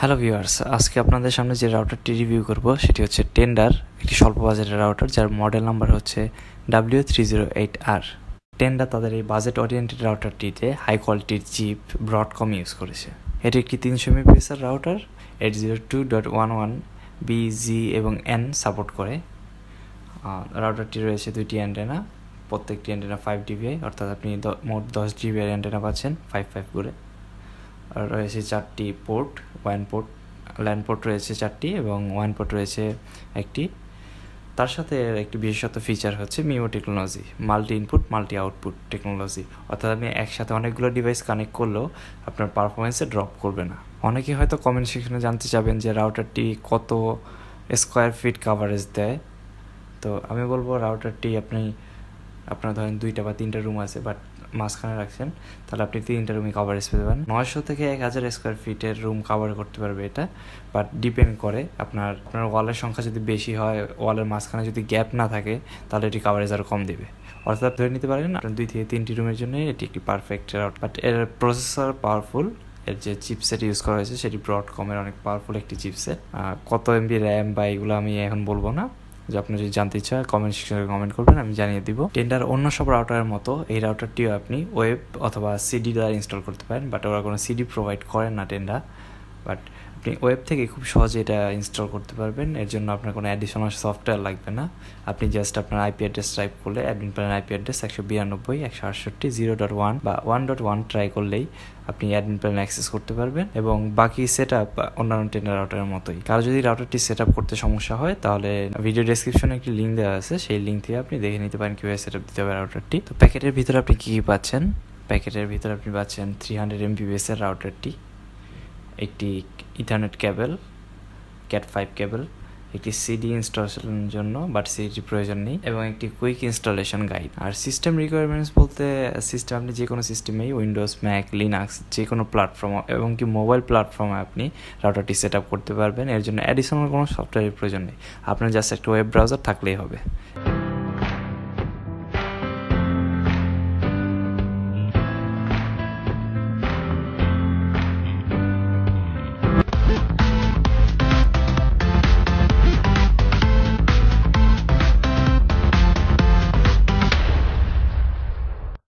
Hello viewers, আজকে আপনাদের সামনে যে রাউটারটি রিভিউ করব সেটি হচ্ছে টেন্ডার, একটি স্বল্প বাজেটের রাউটার যার মডেল নাম্বার হচ্ছে W308R। টেন্ডার তাদের এই বাজেট ওরিয়েন্টেড রাউটারটিতে হাই কোয়ালিটির চিপ ব্রডকম ইউজ করেছে। এটি একটি 300 MBps রাউটার 802.11 BG এবং N সাপোর্ট করে। রাউটারটি রয়েছে দুইটি অ্যান্টেনা, প্রত্যেকটি অ্যান্টেনা 5 dBi, অর্থাৎ আপনি মোট 10 dBi অ্যান্টেনা পাচ্ছেন 5 করে। আর রয়েছে 4টি পোর্ট, ল্যান্ড পোর্ট রয়েছে 4টি এবং ওয়ান পোর্ট রয়েছে একটি। তার সাথে একটি বিশেষত ফিচার হচ্ছে MIMO technology, multi input multi output technology, অর্থাৎ আপনি একসাথে অনেকগুলো ডিভাইস কানেক্ট করলেও আপনার পারফরমেন্সে ড্রপ করবে না। অনেকে হয়তো কমেন্ট সেকশনে জানতে চাবেন যে রাউটারটি কত স্কোয়ার ফিট কাভারেজ দেয়। তো আমি বলবো রাউটারটি আপনার ধরেন 2টা বা 3টা রুম আছে, বাট মাঝখানে রাখছেন, তাহলে আপনি 3টা রুমই কাভারেজ পেতে পারেন। 900 থেকে 1000 স্কোয়ার ফিটের রুম কাভার করতে পারবে এটা, বাট ডিপেন্ড করে আপনার ওয়ালের সংখ্যা যদি বেশি হয়, ওয়ালের মাঝখানে যদি গ্যাপ না থাকে, তাহলে এটি কাভারেজ আরও কম দেবে। অর্থাৎ ধরে নিতে পারেন আপনার 2 থেকে 3টি রুমের জন্য এটি একটি পারফেক্ট রাউটার। বাট এর প্রসেসর পাওয়ারফুল, এর যে চিপসেট ইউজ করা হয়েছে সেটি ব্রডকমের অনেক পাওয়ারফুল একটি চিপসেট। কত এমবি র্যাম বা এগুলো আমি এখন বলবো না, যে আপনার যদি জানতে ইচ্ছা কমেন্ট সেকশনে কমেন্ট করবেন, আমি জানিয়ে দিব। টেন্ডার অন্য সব রাউটারের মতো এই রাউটারটিও আপনি ওয়েব অথবা সিডি দ্বারা ইনস্টল করতে পারেন, বাট ওরা কোনো সিডি প্রোভাইড করেন না টেন্ডার। বাট আপনি ওয়েব থেকে খুব সহজে এটা ইনস্টল করতে পারবেন। এর জন্য আপনার কোনো অ্যাডিশনাল সফটওয়্যার লাগবে না। আপনি জাস্ট আপনার আইপি অ্যাড্রেস টাইপ করলে অ্যাডমিন প্ল্যান আইপি অ্যাড্রেস 192.168.0.1 বা 1.1 ট্রাই করলেই আপনি অ্যাডমিন প্ল্যান অ্যাক্সেস করতে পারবেন, এবং বাকি সেট আপ অন্যান্য টেন্ডার রাউটারের মতোই। কারো যদি রাউটারটি সেট আপ করতে সমস্যা হয়, তাহলে ভিডিও ডেসক্রিপশনে একটি লিঙ্ক দেওয়া আছে, সেই লিঙ্ক থেকে আপনি দেখে নিতে পারেন কীভাবে সেট আপ দিতে হবে রাউটারটি। তো প্যাকেটের ভিতরে আপনি কী কী পাচ্ছেন? প্যাকেটের ভিতরে আপনি পাচ্ছেন 300 MBps এর রাউটারটি, একটি ইথারনেট কেবল, ক্যাট 5 কেবল, একটি সিডি ইনস্টলেশনের জন্য বাট সিডি প্রয়োজন নেই, এবং একটি কুইক ইনস্টলেশন গাইড। আর সিস্টেম রিকোয়ারমেন্টস বলতে, সিস্টেম আপনি যে কোনো সিস্টেমেই, উইন্ডোজ, ম্যাক, লিনাক্স, যে কোনো প্ল্যাটফর্ম এবং কি মোবাইল প্ল্যাটফর্মে আপনি রাউটারটি সেট আপ করতে পারবেন। এর জন্য অ্যাডিশনাল কোনো সফটওয়্যারের প্রয়োজন নেই, আপনার জাস্ট একটা ওয়েব ব্রাউজার থাকলেই হবে।